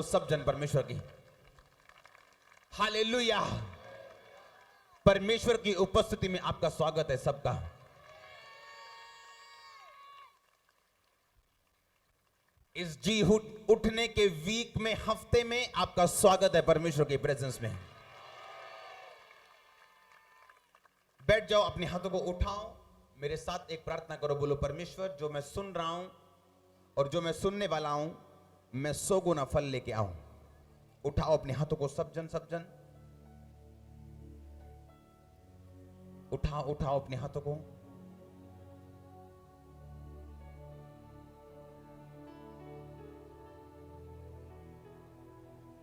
सब जन परमेश्वर की। हालेलुया। परमेश्वर की उपस्थिति में आपका स्वागत है सबका। इस जी उठने के वीक में, हफ्ते में आपका स्वागत है परमेश्वर की प्रेजेंस में। बैठ जाओ, अपने हाथों को उठाओ, मेरे साथ एक प्रार्थना करो। बोलो, परमेश्वर जो मैं सुन रहा हूं और जो मैं सुनने वाला हूं, मैं 100 गुना फल लेके आऊं। उठाओ अपने हाथों को सब जन उठाओ अपने हाथों को।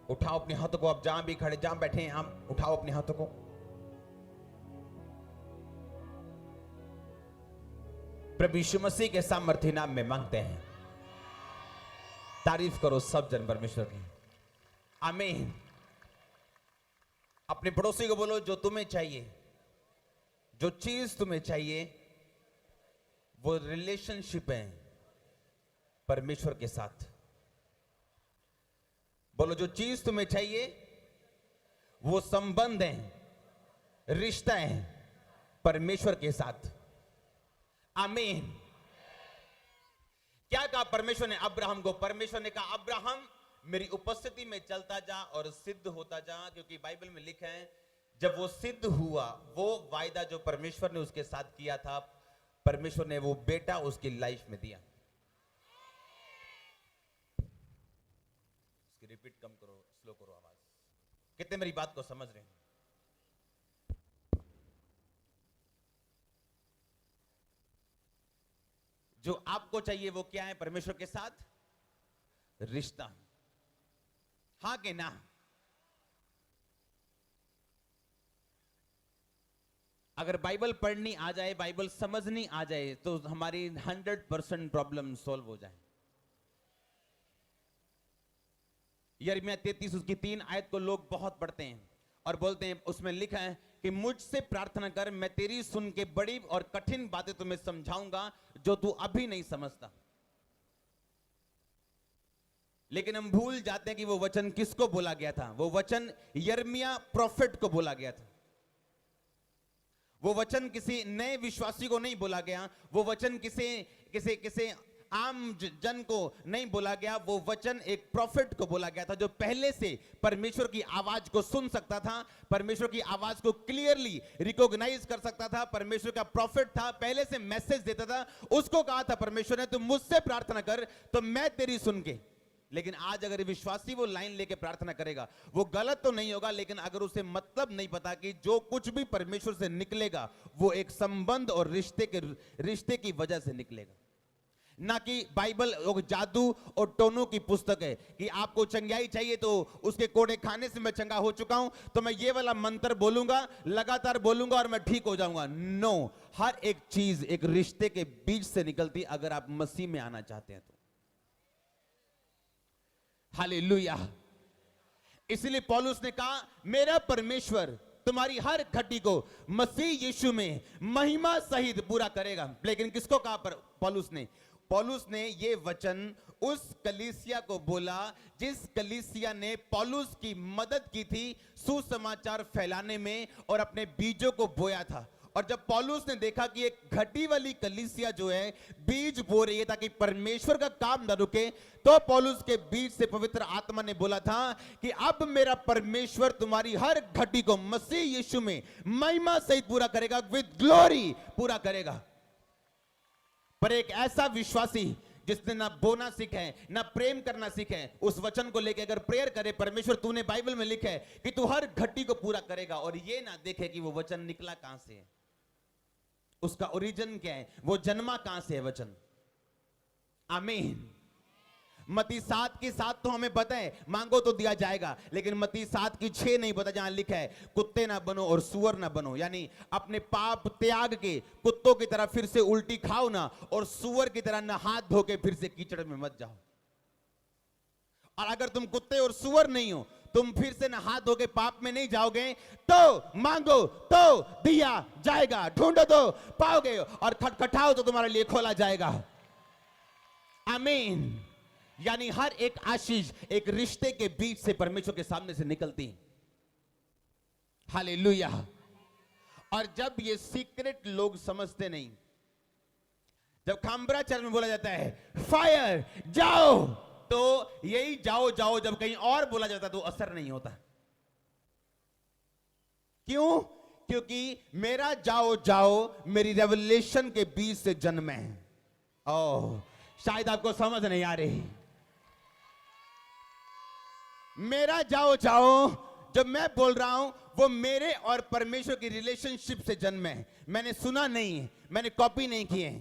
उठाओ अपने हाथों को। आप जहां भी खड़े, जहां बैठे हैं आप, उठाओ अपने हाथों को। प्रभु यीशु मसीह के सामर्थ्य नाम में मांगते हैं। तारीफ करो सब जन परमेश्वर की। आमीन। अपने पड़ोसी को बोलो, जो तुम्हें चाहिए, जो चीज तुम्हें चाहिए, वो रिलेशनशिप है परमेश्वर के साथ। बोलो, जो चीज तुम्हें चाहिए वो संबंध है, रिश्ता है परमेश्वर के साथ। आमीन। क्या कहा परमेश्वर ने अब्राहम को? परमेश्वर ने कहा, अब्राहम मेरी उपस्थिति में चलता जा और सिद्ध होता जा, क्योंकि बाइबल में लिखा है जब वो सिद्ध हुआ, वो वायदा जो परमेश्वर ने उसके साथ किया था, परमेश्वर ने वो बेटा उसकी लाइफ में दिया। इसकी रिपीट कम करो, स्लो करो आवाज। कितने मेरी बात को समझ रहे हैं? जो आपको चाहिए वो क्या है? परमेश्वर के साथ रिश्ता। हाँ कि ना? अगर बाइबल पढ़नी आ जाए, बाइबल समझनी आ जाए, तो हमारी 100% प्रॉब्लम सॉल्व हो जाए। यिर्मयाह 33 उसकी 3 आयत को लोग बहुत पढ़ते हैं और बोलते हैं, उसमें लिखा है कि मुझसे प्रार्थना कर, मैं तेरी सुन के बड़ी और कठिन बातें तुम्हें समझाऊंगा जो तू अभी नहीं समझता। लेकिन हम भूल जाते हैं कि वो वचन किसको बोला गया था। वो वचन यिर्मयाह प्रोफेट को बोला गया था। वो वचन किसी नए विश्वासी को नहीं बोला गया। वो वचन किसी आम जन को नहीं बोला गया। वो वचन एक प्रोफेट को बोला गया था, जो पहले से परमेश्वर की आवाज को सुन सकता था, परमेश्वर की आवाज को क्लियरली रिकॉग्नाइज कर सकता था। परमेश्वर का प्रोफेट था, पहले से मैसेज देता था। उसको कहा था परमेश्वर ने, तुम मुझसे प्रार्थना कर तो मैं तेरी सुन के। लेकिन आज अगर विश्वासी वो लाइन लेके प्रार्थना करेगा, वो गलत तो नहीं होगा, लेकिन अगर उसे मतलब नहीं पता कि जो कुछ भी परमेश्वर से निकलेगा वो एक संबंध और रिश्ते की वजह से निकलेगा, ना कि बाइबल जादू और टोनों की पुस्तक है कि आपको चंगाई चाहिए तो उसके कोड़े खाने से मैं चंगा हो चुका हूं, तो मैं ये वाला मंत्र बोलूंगा, लगातार बोलूंगा और मैं ठीक हो जाऊंगा। नो, हर एक चीज एक रिश्ते के बीच से निकलती, अगर आप मसीह में आना चाहते हैं तो। हालेलुया। इसलिए पौलुस ने कहा, मेरा परमेश्वर तुम्हारी हर घटी को मसीह यीशु में महिमा सहित पूरा करेगा। लेकिन किसको कहा पौलुस ने ये वचन उस कलीसिया को बोला जिस कलीसिया ने पौलुस की मदद की थी सुसमाचार फैलाने में और अपने बीजों को बोया था। और जब पौलुस ने देखा कि एक घटी वाली कलीसिया जो है बीज बो रही है ताकि परमेश्वर का काम न रुके, तो पौलुस के बीच से पवित्र आत्मा ने बोला था कि अब मेरा परमेश्वर तुम्हारी हर घटी को मसीह यीशु में महिमा सहित पूरा करेगा, विद ग्लोरी पूरा करेगा। पर एक ऐसा विश्वासी जिसने ना बोना सीखा है, ना प्रेम करना सीखा है, उस वचन को लेकर अगर प्रेयर करे, परमेश्वर तूने बाइबल में लिखा है कि तू हर घटी को पूरा करेगा, और ये ना देखे कि वो वचन निकला कहां से है, उसका ओरिजिन क्या है, वो जन्मा कहां से है वचन। आमीन। मत्ती 7:7 तो हमें पता है, मांगो तो दिया जाएगा, लेकिन मत्ती 7:6 नहीं पता, जहां लिखा है कुत्ते ना बनो और सुअर ना बनो, यानी अपने पाप त्याग के कुत्तों की तरह फिर से उल्टी खाओ ना, और सुअर की तरह ना हाथ धो के फिर से कीचड़ में मत जाओ। और अगर तुम कुत्ते और सुअर नहीं हो, तुम फिर से ना हाथ धो के पाप में नहीं जाओगे, तो मांगो तो दिया जाएगा, ढूंढो तो पाओगे, और खटखटाओ तो तुम्हारे लिए खोला जाएगा। आमीन। यानी हर एक आशीष एक रिश्ते के बीच से परमेश्वर के सामने से निकलती है। हालेलुया। और जब ये सीक्रेट लोग समझते नहीं, जब खामबरा चरण में बोला जाता है फायर जाओ, तो यही जाओ जाओ जब कहीं और बोला जाता तो असर नहीं होता। क्यों? क्योंकि मेरा जाओ जाओ मेरी रेवलेशन के बीच से जन्म है। ओह, शायद आपको समझ नहीं आ रही। मेरा जाओ जाओ जब मैं बोल रहा हूं वो मेरे और परमेश्वर की रिलेशनशिप से जन्म है। मैंने सुना नहीं, मैंने कॉपी नहीं किए।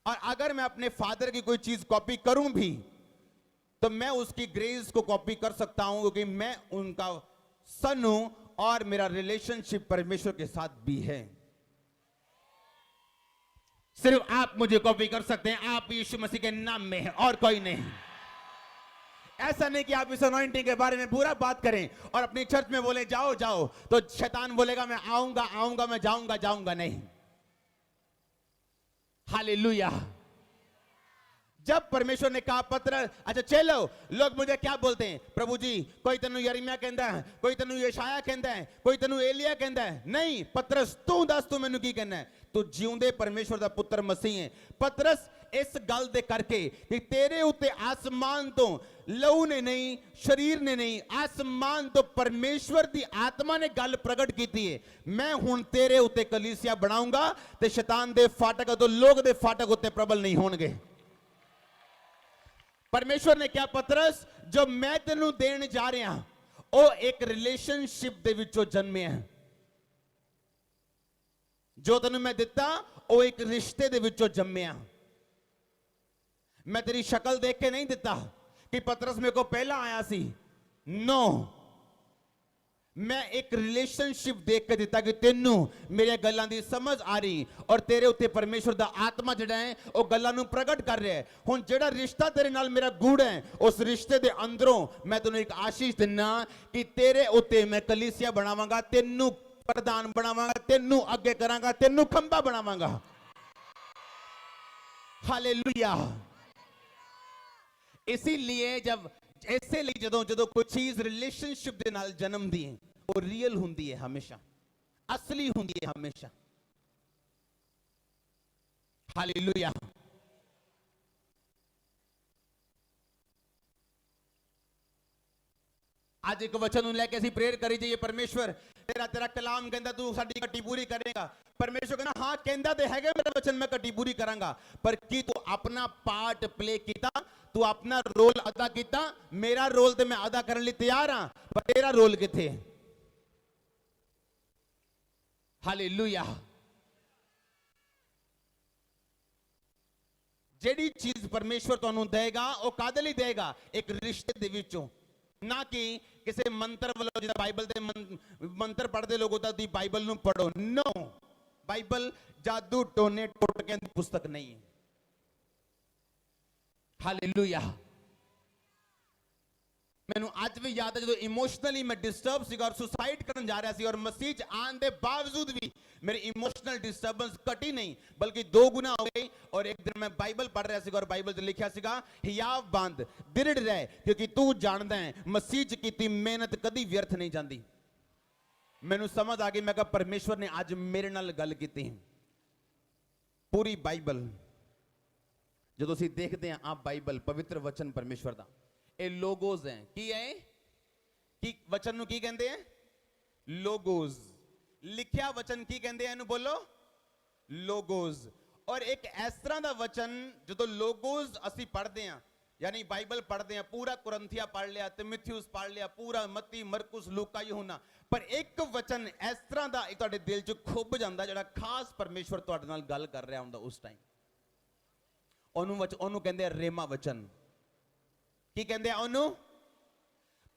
और अगर मैं अपने फादर की कोई चीज कॉपी करूं भी तो मैं उसकी ग्रेस को कॉपी कर सकता हूं, क्योंकि मैं उनका सन हूं और मेरा रिलेशनशिप परमेश्वर के साथ भी है। सिर्फ आप मुझे कॉपी कर सकते हैं, आप यीशु मसीह के नाम में हैं और कोई नहीं। ऐसा नहीं कि आप इस अनॉइंटिंग के बारे में बुरा बात करें और अपनी चर्च में बोले जाओ जाओ, तो शैतान बोलेगा मैं आऊंगा आऊंगा, मैं जाऊंगा जाऊंगा नहीं। हालेलुया। जब परमेश्वर ने कहा पत्र, अच्छा चलो, लोग मुझे क्या बोलते हैं, प्रभु जी कोई तनु यिर्मयाह कहता है, कोई तनु यशायाह कहता है, कोई तनु एलिय्याह कहता है। नहीं, पतरस तू दस तू मैनू की कहना है। तू जिਉਂਦੇ परमेश्वर ਦਾ ਪੁੱਤਰ ਮਸੀਹ ਹੈ। पतरस इस गल दे करके कि तेरे उत्ते आसमान तो लहू ने नहीं, शरीर ने नहीं, आसमान तो परमेश्वर दी आत्मा ने गल प्रगट की है। मैं हुण तेरे उत्ते कलीसिया बनाऊंगा ते शैतान दे फाटक तो लोग दे फाटक उत्ते प्रबल नहीं होणगे। परमेश्वर ने क्या पतरस, जो मैं तेनू देन जा रहा ओ एक रिलेशनशिप दे विचों जन्मे है। जो तेनू मैं दिता ओ एक रिश्ते दे विचों जम्मिया। मैं तेरी शक्ल देख के नहीं दिता कि पतरस मेरे को पहला आया सी। नो, मैं एक रिलेशनशिप देख के दिता कि तेनू मेरे गल्लां दी समझ आ रही और तेरे उत्ते परमेश्वर दा आत्मा जिहड़ा है वो गल्लां नू प्रगट कर रहा है। हुण जिहड़ा रिश्ता तेरे नाल मेरा गूढ़ है, उस रिश्ते दे अंदरों मैं तेनू एक आशीष दिना कि तेरे उत्ते मैं कलीसिया बनावांगा, तेनू प्रधान बनावांगा, तेनू अगे करांगा, तेनू खंबा बनावांगा। हालेलुया। इसीलिए जब ऐसे लिए जदों जदों कोई चीज रिलेशनशिप दे नाल जन्म दी है वो रियल हुंदी है, हमेशा असली हुंदी है हमेशा। हालेलुया। आज एक वचन लैके असीं प्रेयर करी जाइए, परमेश्वर तेरा तेरा कलाम कहता तू साडी घटी पूरी करेगा। परमेश्वर कहना हाँ कहता तो है मेरा वचन मैं घटी पूरी करांगा, पर की तू अपना पार्ट प्ले किया, तू अपना रोल अदा किया। मेरा रोल तो मैं अदा करने लिए तैयार हाँ, पर तेरा रोल किथे? हालेलुया। जेड़ी चीज परमेश्वर तुहानू देगा वो कादे लई देगा? एक रिश्ते दे विचों, ना कि किसी मंत्र वालों जिदा बाइबल दे मंत्र पढ़ते लोगों दी बाइबल नू पढ़ो। नो, बाइबल जादू टोने टोटके दी पुस्तक नहीं है। हालेलुया। मैनू आज भी याद है जो इमोशनली मैं डिस्टर्ब सी और सुसाइड करने जा रहा सी और मसीह च आने के बावजूद भी मेरी इमोशनल डिस्टर्बेंस कटी नहीं बल्कि दो गुना हो गई। और एक दिन मैं बाइबल पढ़ रहा सी और बाइबल च लिखा सीगा हियाव बंद दृढ़ रह क्योंकि तू जानदा है मसीह च कीती मेहनत कदी व्यर्थ नहीं जाती। मैनू समझ आ गई, मैं कहा परमेश्वर ने आज मेरे नाल गल कीती। पूरी बाइबल जो असीं देखते हैं आप बाइबल पवित्र वचन परमेश्वर का ये लोगोज हैं। की है कि वचन नू की कहते हैं? लोगोज। लिखिया वचन की कहते हैं? बोलो लोगोज। और एक इस तरह का वचन जो लोगोज असी पढ़ते हैं, यानी बाइबल पढ़ते हैं, पूरा कुरंथिया पढ़ लिया, तिमुथियुस पढ़ लिया, पूरा मत्ती मरकुस लूका यूहन्ना, पर एक वचन इस तरह का तुहाडे दिल च खुब जांदा जिहड़ा खास परमेश्वर तुहाडे नाल गल कर रहा हुंदा उस टाइम। ओनू कहंदे रेमा वचन। की कहंदे ओनू?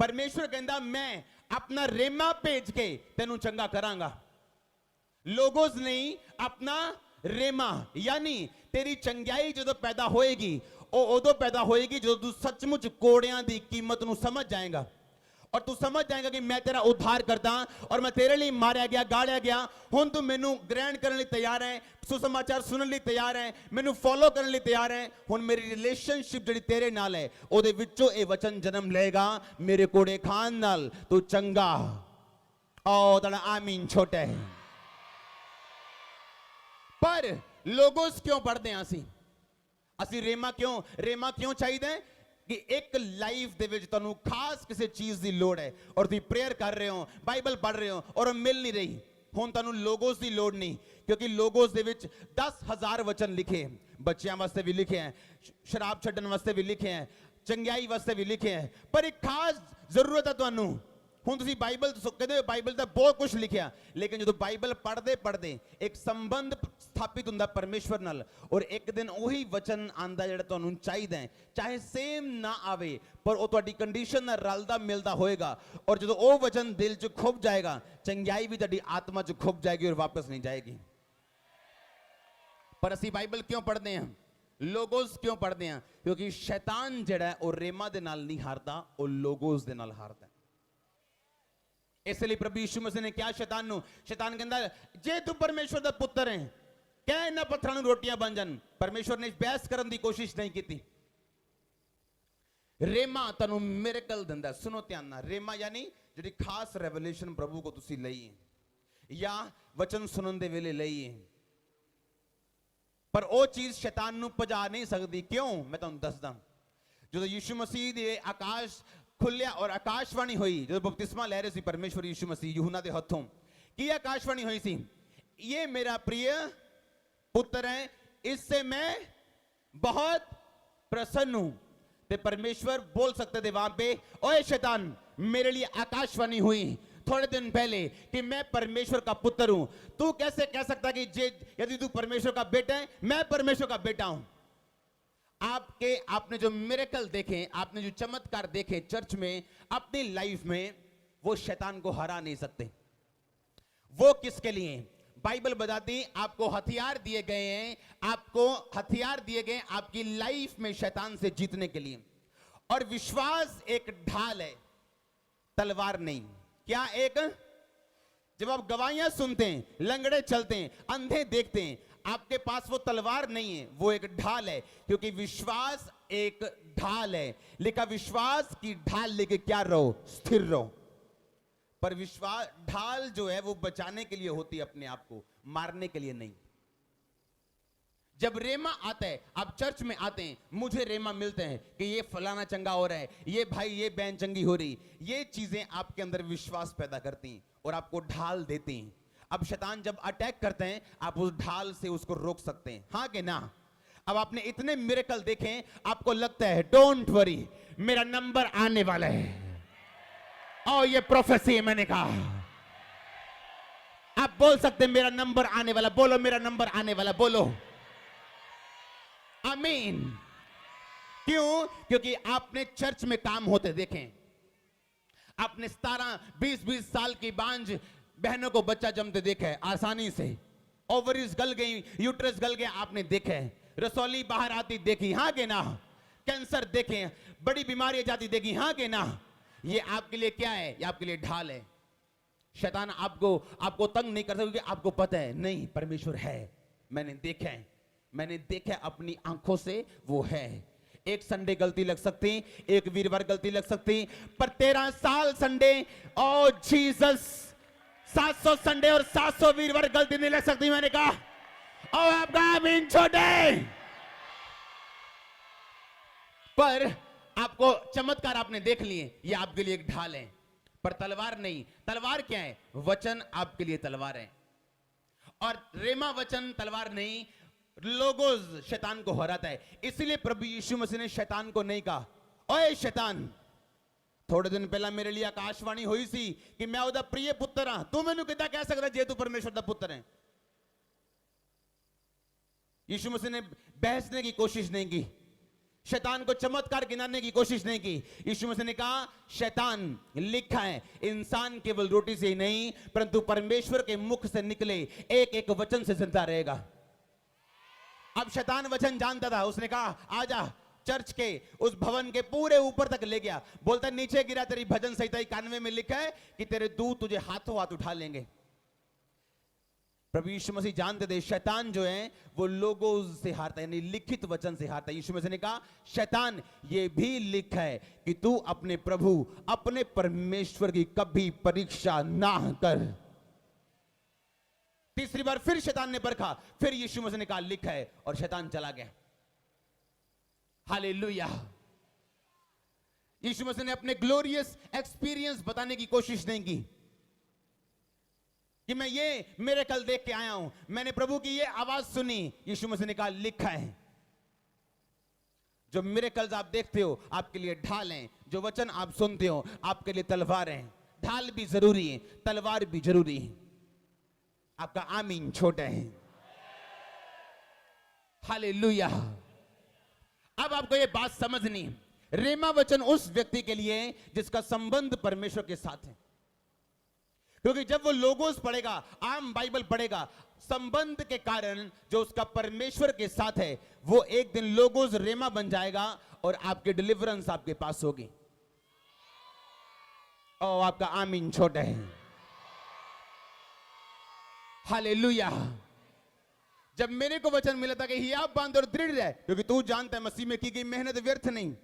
परमेश्वर कहंदा मैं अपना रेमा भेज के तेनू चंगा करांगा। लोगोस नहीं, अपना रेमा, यानी तेरी चंगाई जो पैदा होएगी वो उदों पैदा होएगी जो तू सचमुच कोड़ियां दी कीमत नू समझ जाएगा। और तू समझ जाएगा कि मैं तेरा उद्धार करता और मैं तेरे लिए मारा गया, गाड़िया गया। हुण तू मैनू ग्रहण करने लिए तैयार है, सुसमाचार सुनने लिए तैयार है, मैनू फॉलो करने लिए तैयार है। हुण मेरी रिलेशनशिप जिहड़ी तेरे नाल है ओदे विचों ये वचन जन्म लेगा, मेरे कोड़े खान नाल तू चंगा। ओ तेरा आमीन छोटा है। पर लोगोस क्यों पढ़ते हैं असी रेमा क्यों चाहिए कि एक लाइफ दे विच तुहानू खास किसी चीज की लोड़ है और तुसीं प्रेयर कर रहे हो, बाइबल पढ़ रहे हो और मिल नहीं रही। हुण तुहानू लोगोस की लोड़ नहीं, क्योंकि लोगोस दे विच 10,000 वचन लिखे हैं, बच्चों वास्ते भी लिखे हैं, शराब छड्डण वास्ते भी लिखे हैं, चंगियाई वास्ते भी लिखे हैं। पर एक खास जरूरत है तुहानू। हुण तुसीं बाइबल कहते हो बाइबल दा बहुत कुछ लिखिया, लेकिन जो बाइबल पढ़ते पढ़ते एक संबंध स्थापित हुंदा परमेश्वर नाल, और एक दिन वही वचन आंदा जिहड़ा तुहानू चाहीदा है, चाहे सेम ना आवे पर वो तुहाडी कंडीशन नाल रलदा मिलदा होएगा। और जो वो वचन दिल च खुब जाएगा, चंगियाई भी तुहाडी आत्मा च खुब जाएगी और वापस नहीं जाएगी। पर असी बाइबल क्यों पढ़ते हैं, लोगोस क्यों पढ़ते हैं? क्योंकि शैतान जिहड़ा है वो रेमा दे नाल नहीं हारदा, वो लोगोस दे नाल हारदा है। इसलिए प्रभु यीशु मसीह ने क्या शैतान कहता जे तू परमेश्वर दा पुत्र है कह इन्हां पत्थरां नूं रोटियां बन जान। परमेश्वर ने बहस करने की कोशिश नहीं की। रेमा तनु मिरेकल दिंदा। सुनो ध्यान नाल, रेमा यानी जिहड़ी खास रेवलेशन प्रभु को तुसी लई है या वचन सुनन दे वेले लई है, पर वो चीज शैतान नूं भजा नहीं सकती। क्यों? मैं तुहानूं दसदा। जो यीशु मसीह दे आकाश खुलिया और आकाशवाणी हुई, जो बपतिस्मा ले रहे सी परमेश्वर यीशु मसीह यूहन्ना दे हथों, की आकाशवाणी हुई सी, ये मेरा प्रिय पुत्र है, इससे मैं बहुत प्रसन्न हूं। ते परमेश्वर बोल सकते थे वहां पे, ओए शैतान, मेरे लिए आकाशवाणी हुई थोड़े दिन पहले कि मैं परमेश्वर का पुत्र हूं। तू कैसे कह सकता कि यदि तू परमेश्वर का बेटा है, मैं परमेश्वर का बेटा हूं। आपने जो मिरेकल देखे, आपने जो चमत्कार देखे चर्च में, अपनी लाइफ में, वो शैतान को हरा नहीं सकते। वो किसके लिए? बाइबल बताती आपको हथियार दिए गए हैं, आपको हथियार दिए गए आपकी लाइफ में शैतान से जीतने के लिए। और विश्वास एक ढाल है, तलवार नहीं। क्या एक? जब आप गवाहियां सुनते हैं, लंगड़े चलते हैं, अंधे देखते हैं, आपके पास वो तलवार नहीं है, वो एक ढाल है। क्योंकि विश्वास एक ढाल है। लिखा विश्वास की ढाल लेके क्या रहो? स्थिर रहो। पर विश्वास ढाल जो है वो बचाने के लिए होती है, अपने आप को मारने के लिए नहीं। जब रेमा आता है, आप चर्च में आते हैं, मुझे रेमा मिलते हैं कि ये फलाना चंगा हो रहा है, ये भाई ये बहन चंगी हो रही, ये चीजें आपके अंदर विश्वास पैदा करती हैं और आपको ढाल देती हैं। अब शैतान जब अटैक करते हैं, आप उस ढाल से उसको रोक सकते हैं, हाँ कि ना? अब आपने इतने मिरेकल देखे, आपको लगता है डोंट वरी, मेरा नंबर आने वाला है। और ये प्रोफेसी है, मैंने कहा। आप बोल सकते हैं मेरा नंबर आने वाला, बोलो मेरा नंबर आने वाला, बोलो आमीन। क्यों? क्योंकि आपने चर्च में काम होते देखे। आपने 17-20 साल की बांझ बहनों को बच्चा जमते देखा है, आसानी से। ओवरीज गल गई, यूट्रस गल गया, आपने देखा है। रसौली बाहर आती देखी, हाँ के ना? कैंसर देखे, बड़ी बीमारियां जाती देखी, हाँ के ना? ये आपके लिए क्या है? ये आपके लिए ढाल है। शैतान आपको तंग नहीं कर सकता, क्योंकि आपको पता है नहीं, परमेश्वर है। मैंने देखा अपनी आंखों से, वो है। एक संडे गलती लग सकती, एक वीरवार गलती लग सकती, पर 13 साल संडे, ओ जीसस, 700 संडे और 700 वीरवार गलती नहीं लग सकती। मैंने कहा ओ आपका आमीन छोटे। पर आपको चमत्कार आपने देख लिए, ये आपके लिए एक ढाल है, पर तलवार नहीं। तलवार क्या है? वचन आपके लिए तलवार है। और रेमा वचन तलवार नहीं, लोगोस शैतान को हराता है। इसलिए प्रभु यीशु मसीह ने शैतान को नहीं कहा ओए शैतान, थोड़े दिन पहला मेरे लिए आकाशवाणी हुई सी कि मैं ओदा प्रिय पुत्र हां, तू मैनू किदा कह सकदा जे तू परमेश्वर दा पुत्र है? यीशु मसीह ने बहसने की कोशिश नहीं की, शैतान को चमत्कार गिनाने की कोशिश नहीं की। यीशु मसीह ने कहा शैतान, लिखा है इंसान केवल रोटी से ही नहीं परंतु परमेश्वर के मुख से निकले एक एक वचन से जिंदा रहेगा। अब शैतान वचन जानता था, उसने कहा आजा, चर्च के उस भवन के पूरे ऊपर तक ले गया। बोलता नीचे गिरा, तेरी भजन संहिता 91 में लिखा है कि तेरे दूत तुझे हाथों हाथ उठा लेंगे। प्रभु यीशु मसीह जानते थे शैतान जो है वो लोगों से हारता है, यानी लिखित वचन से हारता है। यीशु मसीह ने कहा शैतान ये भी लिखा है कि तू अपने प्रभु अपने परमेश्वर की कभी परीक्षा ना कर। तीसरी बार फिर शैतान ने परखा, फिर यीशु मसीह ने कहा लिखा है, और शैतान चला गया। हालेलुया। यीशु मसीह ने अपने ग्लोरियस एक्सपीरियंस बताने की कोशिश नहीं की कि मैं ये मेरे कल देख के आया हूं, मैंने प्रभु की ये आवाज सुनी। यीशु मसीह ने कहा लिखा है। जो मेरे कल आप देखते हो आपके लिए ढाल हैं, जो वचन आप सुनते हो आपके लिए तलवार हैं। ढाल भी जरूरी है, तलवार भी जरूरी है। आपका आमीन छोटा है। हालेलुया। अब आपको ये बात समझनी, रेमा वचन उस व्यक्ति के लिए जिसका संबंध परमेश्वर के साथ है। क्योंकि जब वो लोगोस पढ़ेगा, आम बाइबल पढ़ेगा, संबंध के कारण जो उसका परमेश्वर के साथ है, वो एक दिन लोगोस रेमा बन जाएगा और आपकी डिलीवरेंस आपके पास होगी। ओ आपका आमीन छोटा है। हालेलुया। जब मेरे को वचन मिला था कि हियाव बांध और दृढ़ रहे, क्योंकि तू जानता है मसीह में की गई मेहनत व्यर्थ नहीं।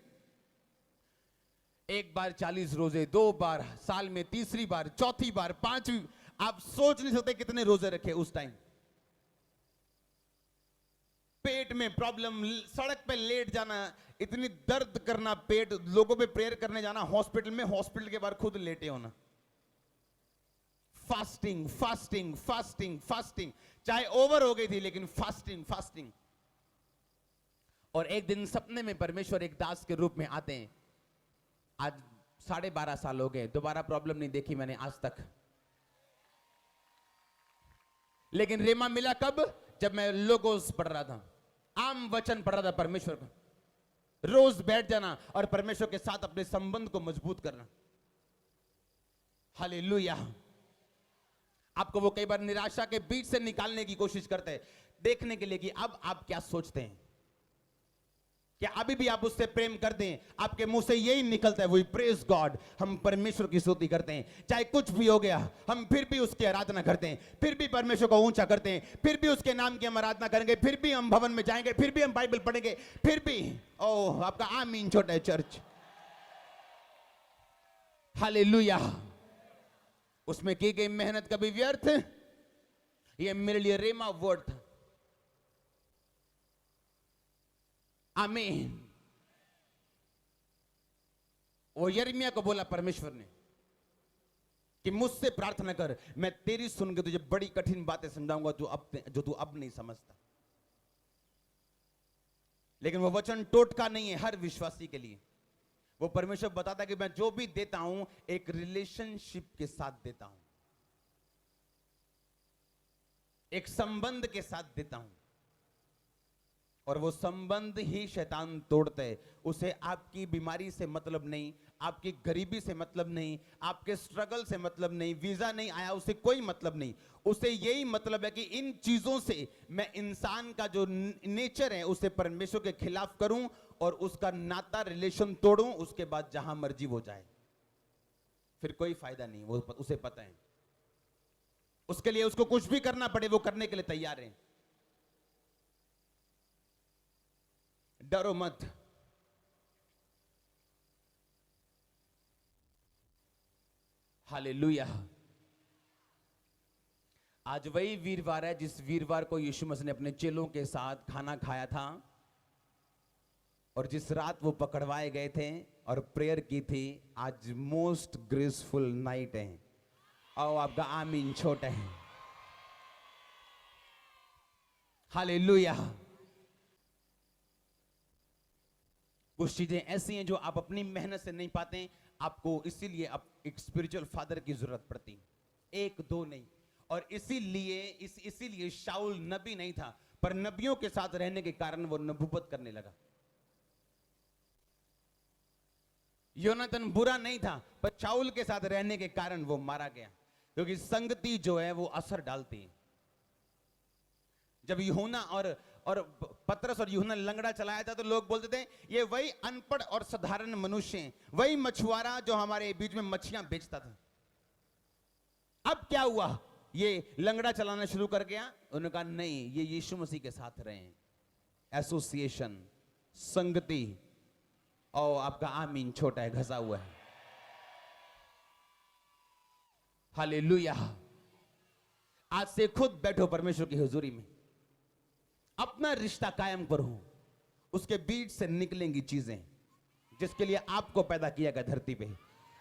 एक बार 40 रोजे, 2 बार साल में, तीसरी बार, चौथी बार, 5वीं, आप सोच नहीं सकते कितने रोजे रखे उस टाइम। पेट में प्रॉब्लम, सड़क पे लेट जाना, इतनी दर्द करना पेट, लोगों पे प्रेयर करने जाना हॉस्पिटल में, हॉस्पिटल के बाहर खुद लेटे होना। फास्टिंग फास्टिंग फास्टिंग फास्टिंग, चाहे ओवर हो गई थी लेकिन फास्टिंग फास्टिंग। और एक दिन सपने में परमेश्वर एक दास के रूप में आते हैं। आज 12.5 साल हो गए, दोबारा प्रॉब्लम नहीं देखी मैंने आज तक। लेकिन रेमा मिला कब? जब मैं लोगोस पढ़ रहा था, आम वचन पढ़ रहा था परमेश्वर का। रोज बैठ जाना और परमेश्वर के साथ अपने संबंध को मजबूत करना। हालेलुया। आपको वो कई बार निराशा के बीच से निकालने की कोशिश करते हैं, देखने के लिए कि अब आप क्या सोचते हैं। क्या अभी भी आप उससे प्रेम करते हैं? आपके मुंह से यही निकलता है, वही प्रेज गॉड, हम परमेश्वर की स्तुति करते हैं। चाहे कुछ भी हो गया, हम फिर भी उसकी आराधना करते हैं, फिर भी परमेश्वर को ऊंचा करते हैं, फिर भी उसके नाम की हम आराधना करेंगे, फिर भी हम भवन में जाएंगे, फिर भी हम बाइबल पढ़ेंगे, फिर भी। ओह आपका आमीन छोटा है चर्च। हालेलुया। उसमें की गई मेहनत कभी व्यर्थ? ये मेरे लिए रेमा वर्ड था। आमीन। वो यिर्मयाह को बोला परमेश्वर ने कि मुझसे प्रार्थना कर, मैं तेरी सुन के तुझे बड़ी कठिन बातें समझाऊंगा जो तू अब नहीं समझता। लेकिन वो वचन टोटका नहीं है हर विश्वासी के लिए। वो परमेश्वर बताता है कि मैं जो भी देता हूं एक रिलेशनशिप के साथ देता हूं, एक संबंध के साथ देता हूं, और वो संबंध ही शैतान तोड़ता है। उसे आपकी बीमारी से मतलब नहीं, आपकी गरीबी से मतलब नहीं, आपके स्ट्रगल से मतलब नहीं, वीजा नहीं आया उसे कोई मतलब नहीं। उसे यही मतलब है कि इन चीजों से मैं इंसान का जो नेचर है उसे परमेश्वर के खिलाफ करूं और उसका नाता रिलेशन तोड़ूं, उसके बाद जहां मर्जी वो जाए, फिर कोई फायदा नहीं। वो उसे पता है, उसके लिए उसको कुछ भी करना पड़े वो करने के लिए तैयार है। डरो मत। हालेलुया। आज वही वीरवार है जिस वीरवार को यीशु मसीह ने अपने चेलों के साथ खाना खाया था, और जिस रात वो पकड़वाए गए थे और प्रेयर की थी। आज मोस्ट ग्रेसफुल नाइट है। आओ आपका आमीन छोटा है। हालेलुया। कुछ चीजें ऐसी हैं जो आप अपनी मेहनत से नहीं पाते, आपको इसीलिए अब एक स्पिरिचुअल फादर की जरूरत पड़ती, एक दो नहीं। और इसीलिए शाऊल नबी नहीं था, पर नबियों के साथ रहने के कारण वो नबूवत करने लगा। योनातन बुरा नहीं था, पर शाऊल के साथ रहने के कारण वो मारा गया, क्योंकि संगति जो है वो असर डालती है। जब यूहन्ना और पतरस और यूहन्ना लंगड़ा चलाया था तो लोग बोलते थे ये वही अनपढ़ और साधारण मनुष्य हैं, वही मछुआरा जो हमारे बीच में मच्छियां बेचता था। अब क्या हुआ, ये लंगड़ा चलाना शुरू कर गया। उन्होंने कहा नहीं, ये यीशु मसीह के साथ रहे। एसोसिएशन, संगति, और आपका आमीन छोटा है, घसा हुआ है। हालेलुया। आज से खुद बैठो परमेश्वर की हुजूरी में, अपना रिश्ता कायम करो, उसके बीच से निकलेंगी चीजें जिसके लिए आपको पैदा किया गया धरती पे।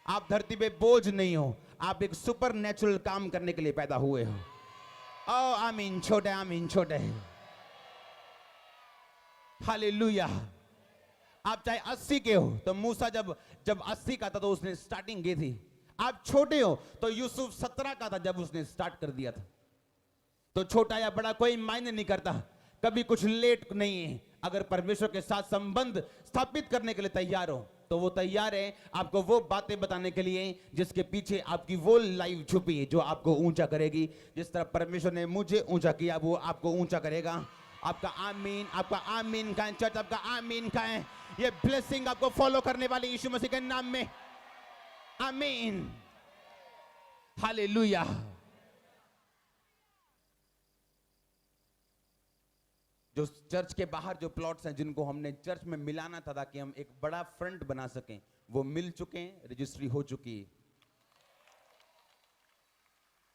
आप धरती पे बोझ नहीं हो, आप एक सुपर नेचुरल काम करने के लिए पैदा हुए हो। ओ आमीन छोटे, आमीन छोटे। हालेलुया। आप चाहे 80 के हो तो मूसा जब 80 का था तो उसने स्टार्टिंग की थी। आप छोटे हो तो यूसुफ 17 का था जब उसने स्टार्ट कर दिया था। तो छोटा या बड़ा कोई मायने नहीं करता, कभी कुछ लेट नहीं है। अगर परमेश्वर के साथ संबंध स्थापित करने के लिए तैयार हो तो वो तैयार है आपको वो बातें बताने के लिए जिसके पीछे आपकी वो लाइफ छुपी है जो आपको ऊंचा करेगी। जिस तरह परमेश्वर ने मुझे ऊंचा किया वो आपको ऊंचा करेगा। आपका आमीन, आपका आमीन का है चर्च, आपका आमीन का है। ये ब्लेसिंग आपको फॉलो करने वाले यीशु मसीह के नाम में, आमीन। हालेलुया। जो चर्च के बाहर जो प्लॉट्स हैं जिनको हमने चर्च में मिलाना था ताकि हम एक बड़ा फ्रंट बना सकें, वो मिल चुके हैं, रजिस्ट्री हो चुकी है।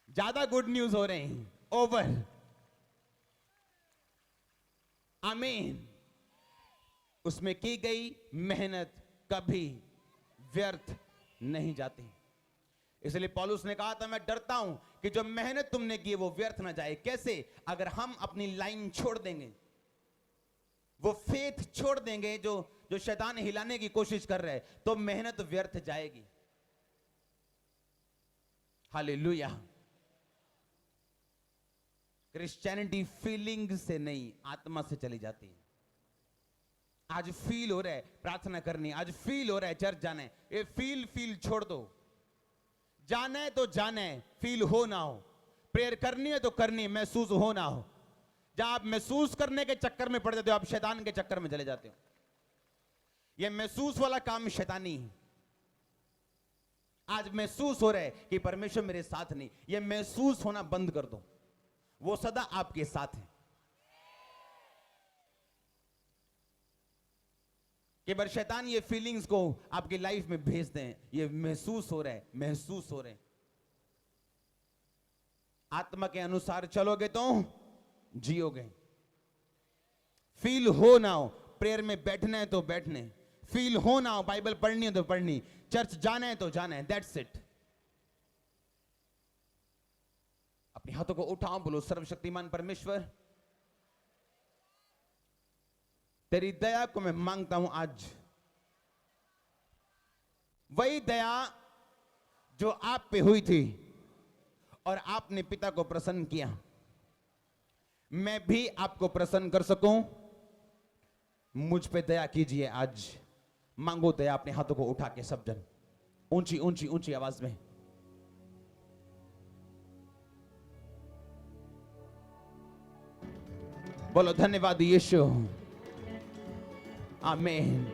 ज्यादा गुड न्यूज हो रहे हैं, ओवर, आमीन। उसमें की गई मेहनत कभी व्यर्थ नहीं जाती। इसलिए पौलुस ने कहा था मैं डरता हूं कि जो मेहनत तुमने की वो व्यर्थ ना जाए। कैसे? अगर हम अपनी लाइन छोड़ देंगे, वो फेथ छोड़ देंगे जो शैतान हिलाने की कोशिश कर रहे हैं, तो मेहनत व्यर्थ जाएगी। हालेलुया। क्रिश्चियनिटी फीलिंग से नहीं, आत्मा से चली जाती है। आज फील हो रहा है प्रार्थना करनी, आज फील हो रहा है चर्च जाना है, ये फील छोड़ दो। जाना है तो जाना है, फील हो ना हो। प्रेयर करनी है तो करनी है, महसूस हो ना हो। जहां आप महसूस करने के चक्कर में पड़ जाते हो, आप शैतान के चक्कर में चले जाते हो। यह महसूस वाला काम शैतानी है। आज महसूस हो रहा है कि परमेश्वर मेरे साथ नहीं, यह महसूस होना बंद कर दो, वो सदा आपके साथ है। कि बार शैतान ये फीलिंग्स को आपकी लाइफ में भेज दें, ये महसूस हो रहा है, महसूस हो रहे हैं। आत्मा के अनुसार चलोगे तो जियोगे। फील हो ना हो, प्रेयर में बैठना है तो बैठने, फील हो ना हो, बाइबल पढ़नी है तो पढ़नी, चर्च जाना है तो जाना है, दैट्स इट। अपने हाथों को उठाओ, बोलो सर्वशक्तिमान परमेश्वर, तेरी दया को मैं मांगता हूं आज। वही दया जो आप पे हुई थी और आपने पिता को प्रसन्न किया, मैं भी आपको प्रसन्न कर सकूं। मुझ पे दया कीजिए आज। मांगो दया अपने हाथों को उठा के सब जन, ऊंची ऊंची ऊंची आवाज में। बोलो धन्यवाद यीशु, आमीन।